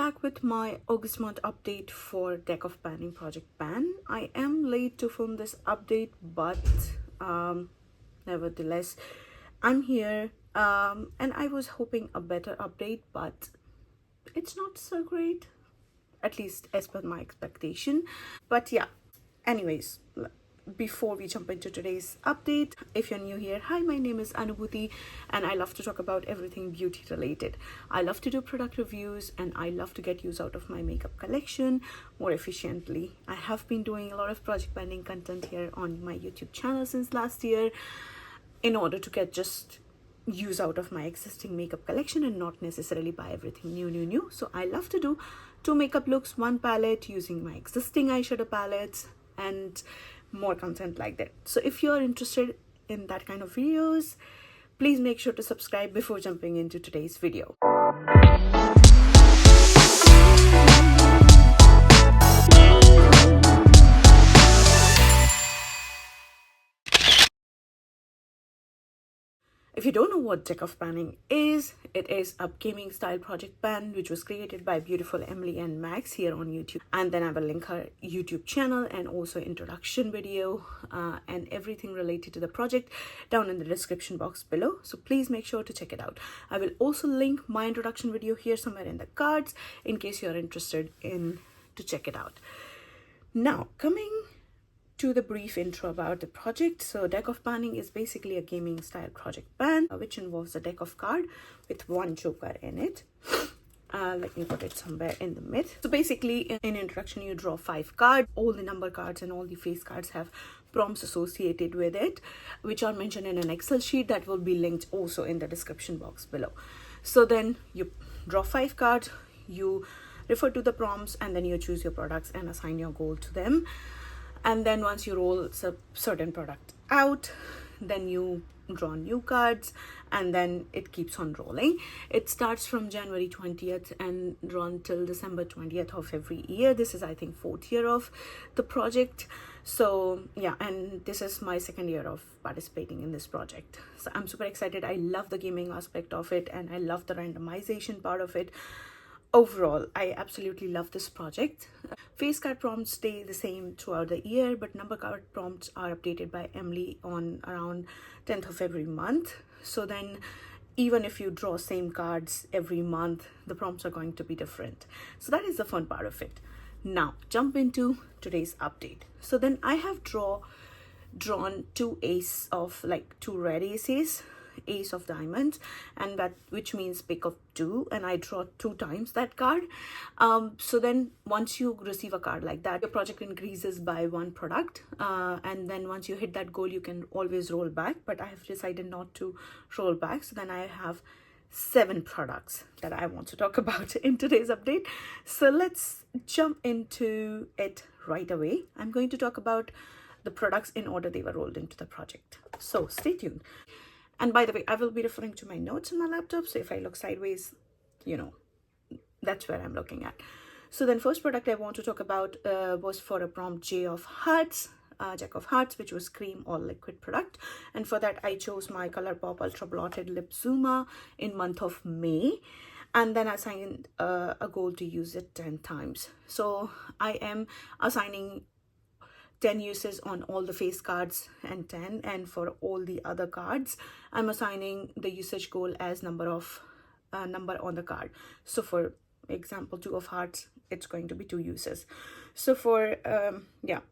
back with my August month update for Deck of Panning Project Pan. I am late to film this update, but nevertheless, I'm here. And I was hoping a better update, but it's not so great, at least as per my expectation. But yeah, anyways, before we jump into today's update, if you're new here, hi, my name is Anubhuti and I love to talk about everything beauty related. I love to do product reviews and I love to get use out of my makeup collection more efficiently. I have been doing a lot of project planning content here on my YouTube channel since last year in order to get just use out of my existing makeup collection and not necessarily buy everything new. So I love to do 2 makeup looks, 1 palette using my existing eyeshadow palettes and more content like that. So if you're interested in that kind of videos, please make sure to subscribe before jumping into today's video. If you don't know what Deck of Panning is, it is a gaming style project pan which was created by beautiful Emily and Max here on YouTube. And then I will link her YouTube channel and also introduction video and everything related to the project down in the description box below. So please make sure to check it out. I will also link my introduction video here somewhere in the cards in case you're interested in to check it out. Now, coming to the brief intro about the project. So Deck of Panning is basically a gaming style project pan which involves a deck of cards with 1 joker in it. Let me put it somewhere in the mid. So basically in introduction you draw 5 cards. All the number cards and all the face cards have prompts associated with it which are mentioned in an Excel sheet that will be linked also in the description box below. So then you draw 5 cards, you refer to the prompts and then you choose your products and assign your goal to them. And then once you roll a certain product out, then you draw new cards and then it keeps on rolling. It starts from January 20th and run till December 20th of every year. This is, I think, 4th year of the project. So yeah, and this is my 2nd year of participating in this project. So I'm super excited. I love the gaming aspect of it and I love the randomization part of it. Overall, I absolutely love this project. Face card prompts stay the same throughout the year, but number card prompts are updated by Emily on around 10th of every month. So then even if you draw same cards every month, the prompts are going to be different. So that is the fun part of it. Now, jump into today's update. So then I have drawn 2 ace of like 2 red aces, ace of diamonds, and that which means pick of 2, and I draw 2 times that card. So then once you receive a card like that, your project increases by 1 product, and then once you hit that goal you can always roll back, but I have decided not to roll back. So then I have 7 products that I want to talk about in today's update. So let's jump into it right away. I'm going to talk about the products in order they were rolled into the project, so stay tuned. And by the way, I will be referring to my notes on my laptop, so if I look sideways, you know, that's where I'm looking at. So then first product I want to talk about was for a prompt Jack of Hearts, which was cream or liquid product. And for that I chose my ColourPop Ultra Blotted Lip Zuma in month of May. And then I assigned a goal to use it 10 times. So I am assigning 10 uses on all the face cards and 10, and for all the other cards I'm assigning the usage goal as number on the card. So for example, 2 of hearts, it's going to be 2 uses. So for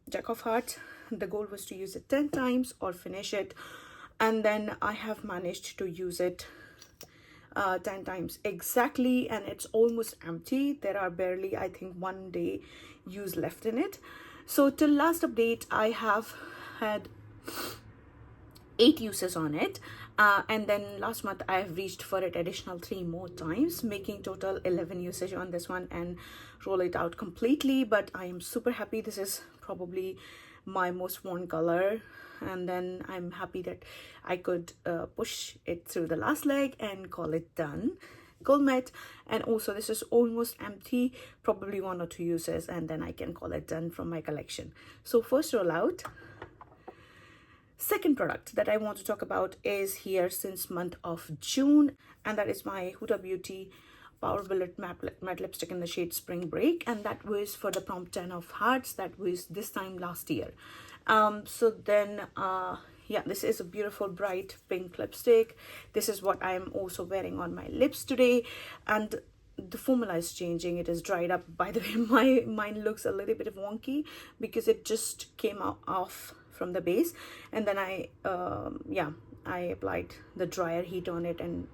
Jack of Hearts, the goal was to use it 10 times or finish it, and then I have managed to use it 10 times exactly, and it's almost empty. There are barely, I think, 1 day use left in it. So till last update I have had 8 uses on it, and then last month I have reached for it additional 3 more times, making total 11 usage on this one and roll it out completely. But I am super happy. This is probably my most worn color, and then I'm happy that I could push it through the last leg and call it done. Goal met. And also this is almost empty, probably 1 or 2 uses, and then I can call it done from my collection. So first roll out. Second product that I want to talk about is here since month of June, and that is my Huda Beauty Power Bullet matte lipstick in the shade Spring Break, and that was for the prompt 10 of hearts. That was this time last year. So then yeah, this is a beautiful bright pink lipstick. This is what I am also wearing on my lips today, and the formula is changing. It is dried up. By the way, mine looks a little bit wonky because it just came out off from the base, and then I yeah, I applied the dryer heat on it and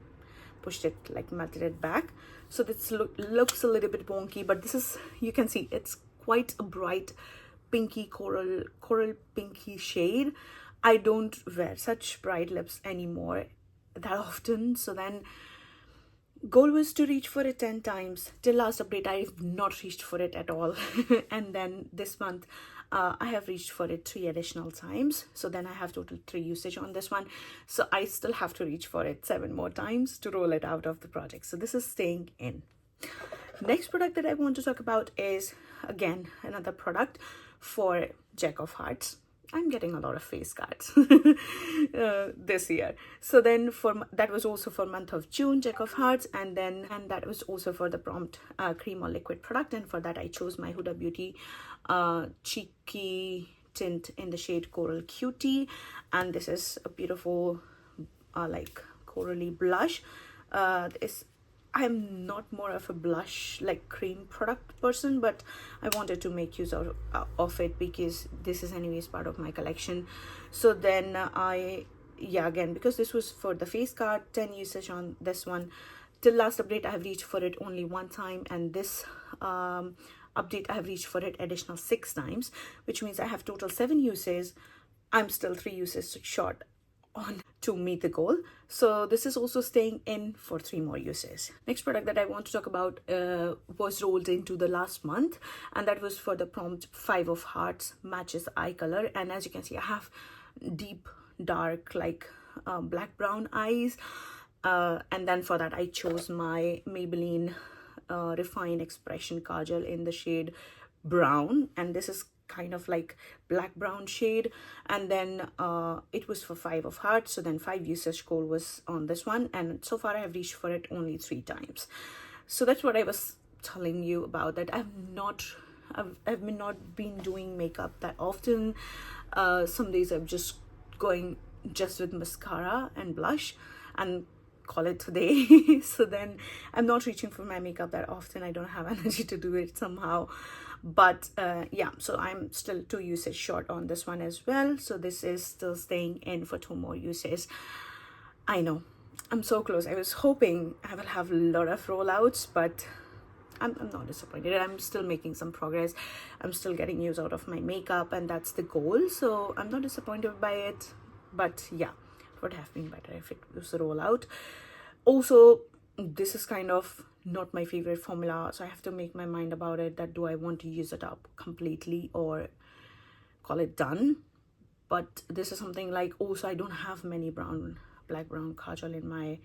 pushed it, like melted it back. So this looks a little bit wonky, but this is, you can see it's quite a bright pinky coral pinky shade. I don't wear such bright lips anymore that often, so then goal was to reach for it 10 times. Till last update I've not reached for it at all. And then this month I have reached for it 3 additional times, so then I have total 3 usage on this one, so I still have to reach for it 7 more times to roll it out of the project. So this is staying in. Next product that I want to talk about is again another product for Jack of Hearts. I'm getting a lot of face cards this year. So then that was also for month of June, Jack of Hearts, and that was also for the prompt cream or liquid product, and for that I chose my Huda Beauty cheeky tint in the shade Coral Cutie, and this is a beautiful like corally blush. I'm not more of a blush like cream product person, but I wanted to make use of it because this is anyways part of my collection. So then yeah, again, because this was for the face card, 10 usage on this one. Till last update I have reached for it only 1 time, and this update I have reached for it additional 6 times, which means I have total 7 uses. I'm still 3 uses short on to meet the goal, so this is also staying in for 3 more uses. Next product that I want to talk about was rolled into the last month, and that was for the prompt 5 of hearts matches eye color. And as you can see, I have deep dark like black brown eyes, and then for that I chose my Maybelline Refined Expression Kajal in the shade brown, and this is kind of like black brown shade. And then it was for 5 of hearts, so then 5 usage goal was on this one, and so far I have reached for it only 3 times. So that's what I was telling you about, that I've not been doing makeup that often. Some days I'm just going just with mascara and blush and call it today. So then I'm not reaching for my makeup that often. I don't have energy to do it somehow. But yeah, so I'm still 2 uses short on this one as well, so this is still staying in for 2 more uses. I know I'm so close. I was hoping I will have a lot of rollouts, but I'm not disappointed. I'm still making some progress. I'm still getting use out of my makeup, and that's the goal, so I'm not disappointed by it. But yeah, it would have been better if it was a rollout. Also, this is kind of not my favorite formula, so I have to make my mind about it, that do I want to use it up completely or call it done. But this is something like, also I don't have many black brown kajal in my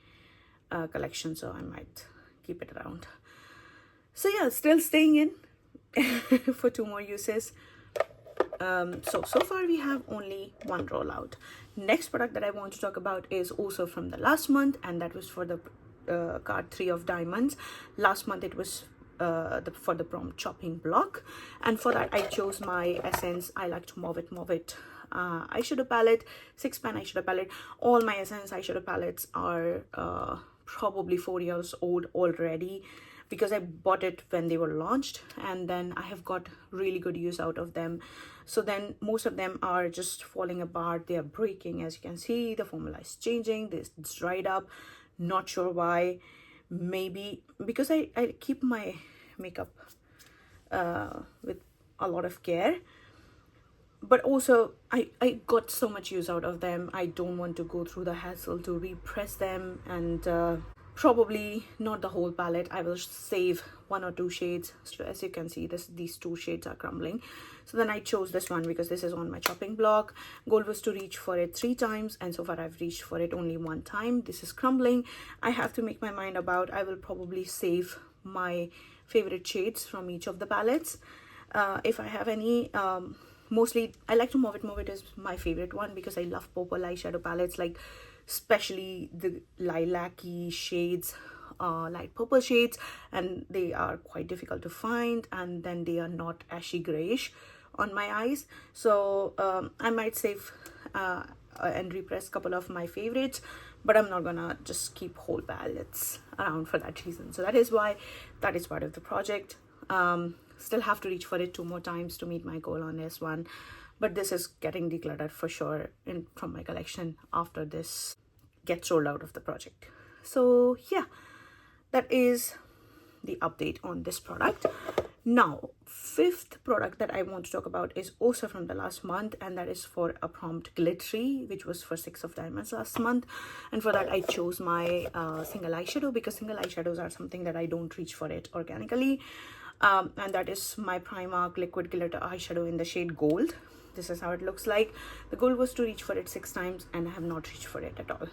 collection, so I might keep it around. So yeah, still staying in for 2 more uses. So far we have only 1 rollout. Next product that I want to talk about is also from the last month, and that was for the card 3 of diamonds. Last month it was for the prompt chopping block, and for that I chose my Essence I Like to Mauve It eyeshadow palette, 6-pan eyeshadow palette. All my Essence eyeshadow palettes are probably 4 years old already, because I bought it when they were launched, and then I have got really good use out of them. So then most of them are just falling apart, they are breaking. As you can see, the formula is changing, it's dried up. Not sure why. Maybe because I keep my makeup with a lot of care, but also I got so much use out of them. I don't want to go through the hassle to repress them, and probably not the whole palette. I will save 1 or 2 shades. So as you can see, these 2 shades are crumbling. So then I chose this one because this is on my chopping block. Goal was to reach for it 3 times, and so far I've reached for it only 1 time. This is crumbling. I have to make my mind about, I will probably save my favorite shades from each of the palettes if I have any. Mostly I Like to Mauve It is my favorite one because I love purple eyeshadow palettes, like especially the lilac-y shades light purple shades, and they are quite difficult to find, and then they are not ashy grayish on my eyes. So I might save and repress a couple of my favorites, but I'm not gonna just keep whole palettes around for that reason. So that is why that is part of the project. Still have to reach for it 2 more times to meet my goal on this one, but this is getting decluttered for sure from my collection after this gets rolled out of the project. So yeah, that is the update on this product. Now, 5th product that I want to talk about is also from the last month, and that is for a prompt glittery, which was for 6 of diamonds last month. And for that I chose my single eyeshadow, because single eyeshadows are something that I don't reach for it organically. And that is my Primark liquid glitter eyeshadow in the shade Gold. This is how it looks like. The goal was to reach for it 6 times, and I have not reached for it at all.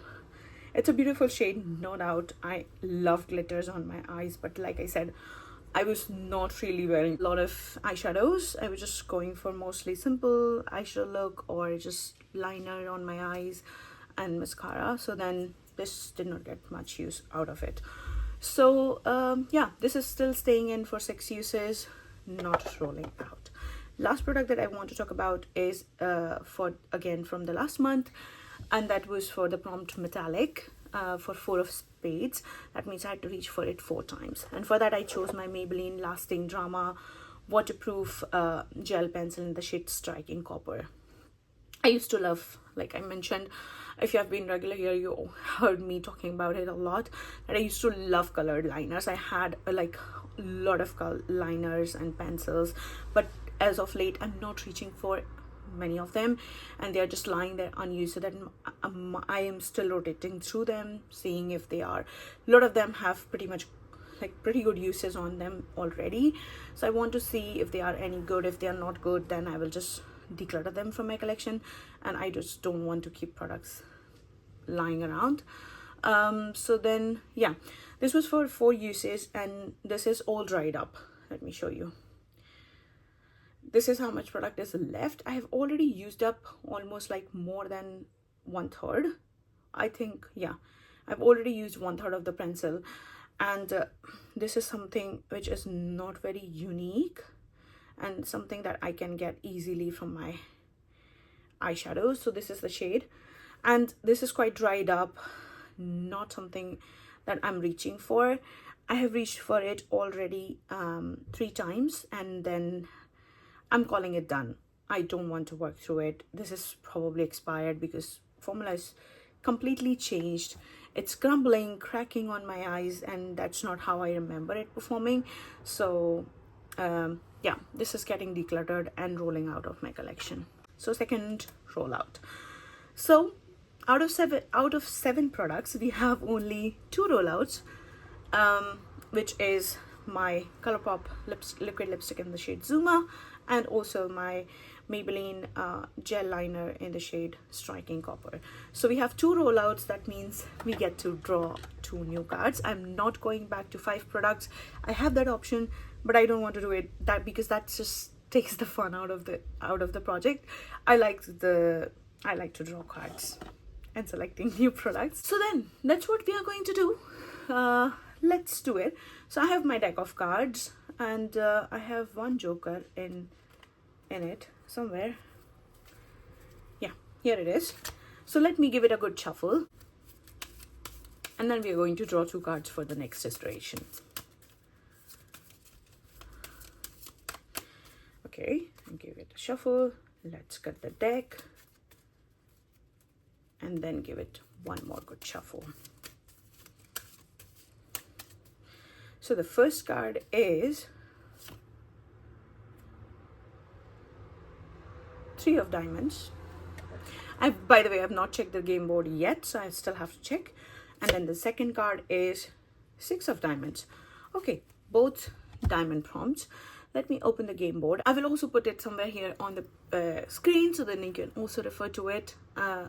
It's a beautiful shade, no doubt. I love glitters on my eyes, but like I said, I was not really wearing a lot of eyeshadows. I was just going for mostly simple eyeshadow look, or just liner on my eyes and mascara. So then this did not get much use out of it. So yeah, this is still staying in for 6 uses, not rolling out. Last product that I want to talk about is again from the last month, and that was for the prompt metallic for 4 of spades. That means I had to reach for it 4 times, and for that I chose my Maybelline Lasting Drama waterproof gel pencil in the shade Striking Copper. I used to love, like I mentioned, if you have been regular here, you heard me talking about it a lot, that I used to love colored liners. I had like a lot of liners and pencils, but as of late I'm not reaching for many of them, and they're just lying there unused. So that I am still rotating through them, seeing if they are, a lot of them have pretty good uses on them already. So I want to see if they are any good. If they are not good, then I will just declutter them from my collection, and I just don't want to keep products lying around. So then yeah, this was for 4 uses, and this is all dried up. Let me show you. This is how much product is left. I have already used up almost like more than 1/3. I think, yeah, I've already used 1/3 of the pencil, and this is something which is not very unique and something that I can get easily from my eyeshadows. So this is the shade, and this is quite dried up, not something that I'm reaching for. I have reached for it already 3 times, and then I'm calling it done. I don't want to work through it. This is probably expired because formula is completely changed. It's crumbling, cracking on my eyes, and that's not how I remember it performing. So yeah, this is getting decluttered and rolling out of my collection. So 2nd rollout. So out of 7 products, we have only 2 rollouts, which is my Colourpop liquid lipstick in the shade Zuma, and also my Maybelline gel liner in the shade Striking Copper. So we have 2 rollouts. That means we get to draw 2 new cards. I'm not going back to 5 products. I have that option, but I don't want to do it because that just takes the fun out of the project. I like to draw cards and selecting new products. So then that's what we are going to do. Let's do it. So I have my deck of cards, and I have 1 joker in it somewhere. Yeah, here it is. So let me give it a good shuffle, and then we are going to draw 2 cards for the next iteration. Okay, give it a shuffle. Let's cut the deck, and then give it 1 more good shuffle. So the first card is 3 of diamonds. By the way, I've not checked the game board yet, so I still have to check. And then the second card is 6 of diamonds. Okay, both diamond prompts. Let me open the game board. I will also put it somewhere here on the screen, so then you can also refer to it.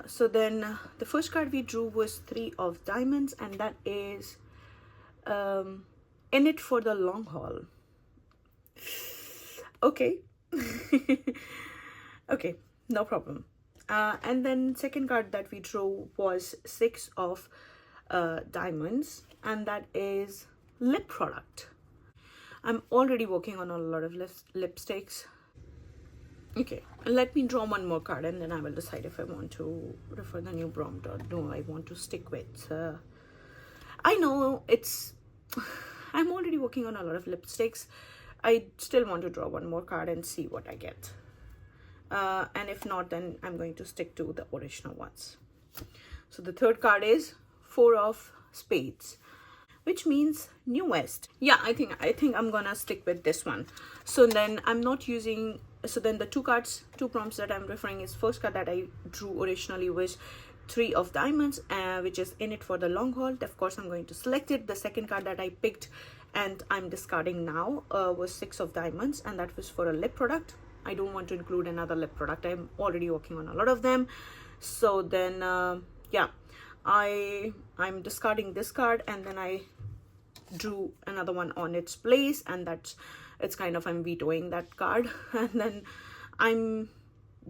So then the first card we drew was 3 of diamonds, and that is in it for the long haul. Okay. Okay, no problem. And then second card that we drew was 6 of diamonds, and that is lip product. I'm already working on a lot of lipsticks. Okay, let me draw one more card and then I will decide if I want to refer the new prompt or no, I want to stick with. I know I'm already working on a lot of lipsticks. I still want to draw one more card and see what I get. And if not, then I'm going to stick to the original ones. So the third card is Four of Spades, which means newest. Yeah, I think I'm gonna stick with this one. So then I'm not using, so then the two prompts that I'm referring is, first card that I drew originally was Three of Diamonds, which is in it for the long haul. Of course, I'm going to select it. The second card that I picked and I'm discarding now was Six of Diamonds, and that was for a lip product. I don't want to include another lip product. I'm already working on a lot of them. So then, yeah, I'm discarding this card, and then I drew another one on its place, and it's kind of, I'm vetoing that card. And then I'm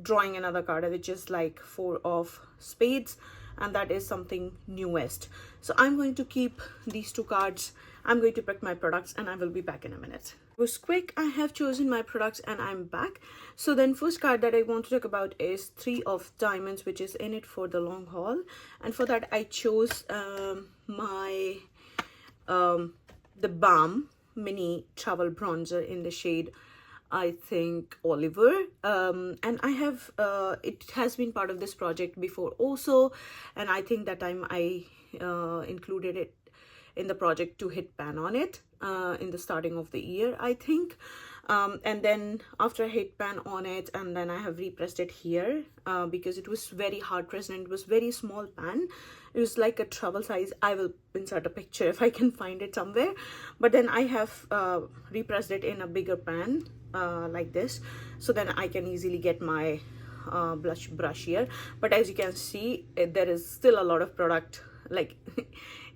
drawing another card, which is like Four of Spades, and that is something newest. So I'm going to keep these two cards. I'm going to pick my products and I will be back in a minute. It was quick. I have chosen my products and I'm back. So then first card that I want to talk about is Three of Diamonds, which is in it for the long haul. And for that I chose the Balm Mini Travel Bronzer in the shade, I think, Oliver. And I have it has been part of this project before also, and I think that time I included it in the project to hit pan on it in the starting of the year, I think. And then after I hit pan on it, and then I have repressed it here because it was very hard pressed and it was very small pan. It was like a travel size. I will insert a picture if I can find it somewhere. But then I have repressed it in a bigger pan like this, so then I can easily get my blush brush here. But as you can see, there is still a lot of product, like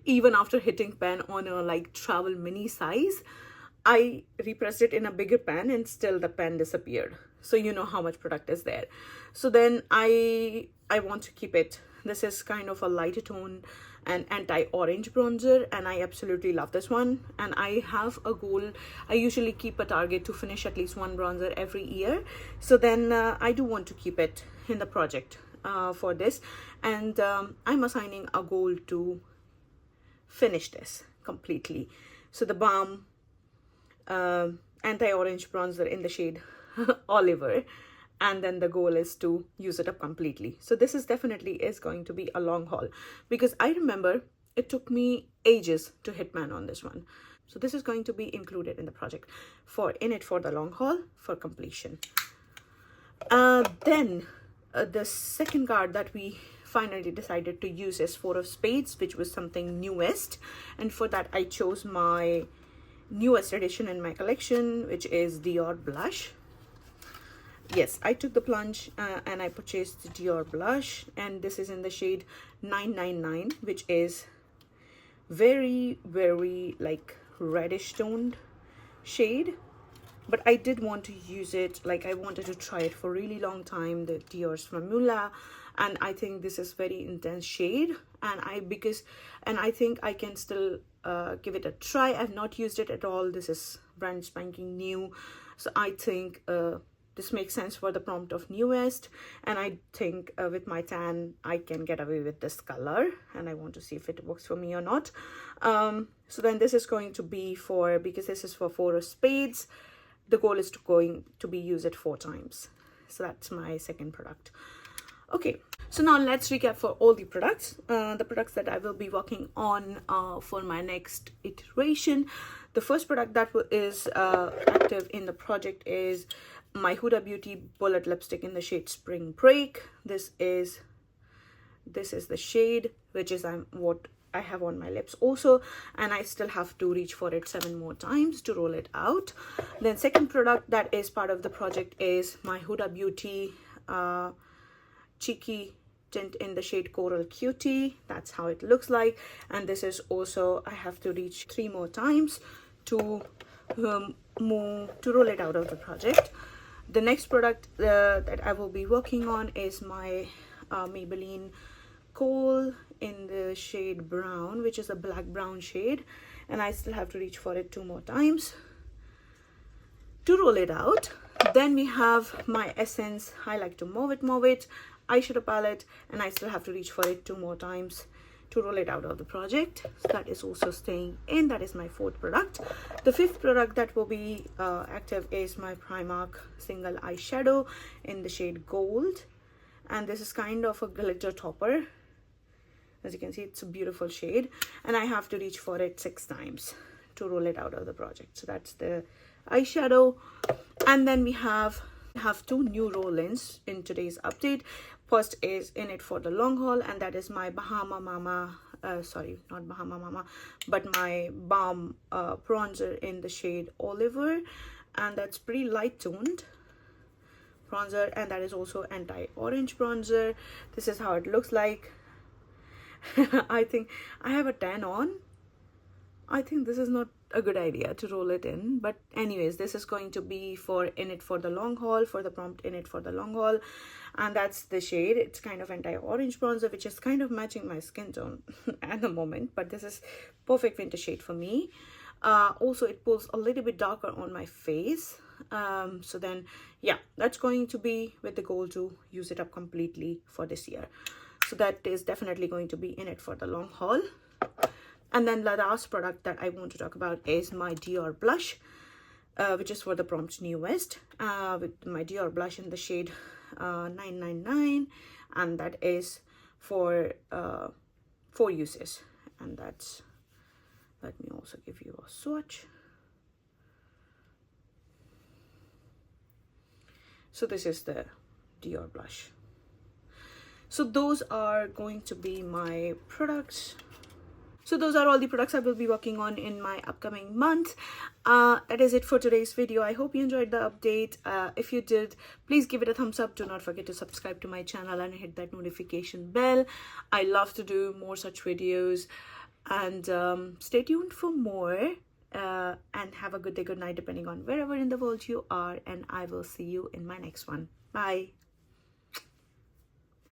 even after hitting pan on a like travel mini size, I repressed it in a bigger pan and still the pan disappeared. So you know how much product is there. So then I want to keep it. This is kind of a lighter tone and anti-orange bronzer, and I absolutely love this one. And I have a goal. I usually keep a target to finish at least one bronzer every year. So then I do want to keep it in the project for this. And I'm assigning a goal to finish this completely. So the Balm anti-orange bronzer in the shade Oliver, and then the goal is to use it up completely. So this is definitely is going to be a long haul, because I remember it took me ages to hit pan on this one. So this is going to be included in the project for in it for the long haul for completion. Then the second card that we finally decided to use is Four of Spades, which was something newest, and for that I chose my newest addition in my collection, which is Dior blush. Yes, I took the plunge and I purchased the Dior blush, and this is in the shade 999, which is very like reddish toned shade. But I did want to use it, like I wanted to try it for a really long time, the Dior's Formula, and I think this is very intense shade, and I think I can still give it a try. I've not used it at all. This is brand spanking new, so I think this makes sense for the prompt of newest, and I think with my tan I can get away with this color, and I want to see if it works for me or not. So then this is going to be for, because this is for Four of Spades, the goal is to be used it 4 times. So that's my second product. Okay, so now let's recap for all the products that I will be working on for my next iteration. The first product that is active in the project is my Huda Beauty Bullet Lipstick in the shade Spring Break. This is the shade, which is what I have on my lips also, and I still have to reach for it 7 more times to roll it out. Then second product that is part of the project is my Huda Beauty Cheeky Tint in the shade Coral Cutie. That's how it looks like, and this is also, I have to reach 3 more times to roll it out of the project. The next product that I will be working on is my Maybelline Kohl in the shade brown, which is a black brown shade, and I still have to reach for it 2 more times to roll it out. Then we have my Essence I Like to Move It eyeshadow palette, and I still have to reach for it 2 more times to roll it out of the project. So that is also staying in. That is my 4th product. The 5th product that will be active is my Primark single eyeshadow in the shade Gold, and this is kind of a glitter topper. As you can see, it's a beautiful shade, and I have to reach for it 6 times to roll it out of the project. So that's the eyeshadow. And then we have 2 new roll-ins in today's update. First is In It for the Long Haul, and that is my Bahama Mama, sorry, not Bahama Mama, but my Balm bronzer in the shade Oliver, and that's pretty light toned bronzer, and that is also anti-orange bronzer. This is how it looks like. I think I have a tan on. I think this is not a good idea to roll it in, but anyways, this is going to be for In It for the Long Haul, for the prompt In It for the Long Haul, and that's the shade. It's kind of anti-orange bronzer, which is kind of matching my skin tone at the moment, but this is perfect winter shade for me. Also, it pulls a little bit darker on my face, so then yeah, that's going to be with the goal to use it up completely for this year. So that is definitely going to be In It for the Long Haul. And then the last product that I want to talk about is my Dior blush, which is for the prompt newest, with my Dior blush in the shade 999, and that is for 4 uses. And that's, let me also give you a swatch. So this is the Dior blush. So those are going to be my products. So those are all the products I will be working on in my upcoming month. That is it for today's video. I hope you enjoyed the update. If you did, please give it a thumbs up. Do not forget to subscribe to my channel and hit that notification bell. I love to do more such videos, and stay tuned for more. And have a good day, good night, depending on wherever in the world you are, and I will see you in my next one. Bye.